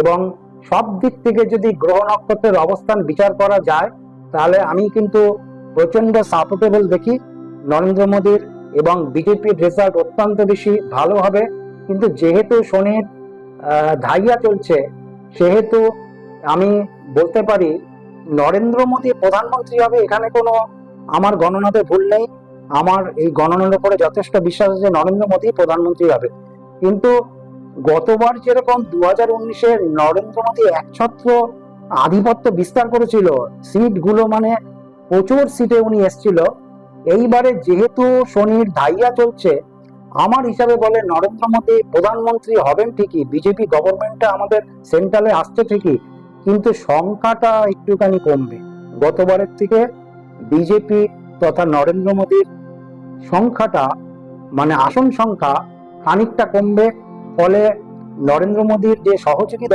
এবং সব দিক থেকে যদি গ্রহ নক্ষত্রের অবস্থান বিচার করা যায়, তাহলে আমি কিন্তু প্রচন্ড সাপোর্টেবল দেখি নরেন্দ্র মোদীর, এবং বিজেপির রেজাল্ট অত্যন্ত বেশি ভালো হবে। কিন্তু যেহেতু শনির ধাইয়া চলছে, সেহেতু আমি বলতে পারি নরেন্দ্র মোদী প্রধানমন্ত্রী হবে, এখানে কোনো আমার গণনাতে ভুল নেই। আমার এই গণনার উপরে যথেষ্ট বিশ্বাস আছে নরেন্দ্র মোদী প্রধানমন্ত্রী হবে। কিন্তু গতবার যেরকম 2019-এ নরেন্দ্র মোদী একছত্র আধিপত্য বিস্তার করেছিল, সিট গুলো মানে প্রচুর সিটে উনি এসেছিল, এইবারে যেহেতু শনির ধাইয়া চলছে, আমার হিসাবে বলে নরেন্দ্র মোদী প্রধানমন্ত্রী হবেন ঠিকই, বিজেপি গভর্নমেন্টটা আমাদের সেন্ট্রালে আসছে ঠিকই, কিন্তু সংখ্যাটা একটুখানি কমবে। গতবারের থেকে বিজেপি তথা নরেন্দ্র মোদীর সংখ্যাটা, মানে আসন সংখ্যা খানিকটা কমবে। ফলে নরেন্দ্র মোদীর যে সহযোগী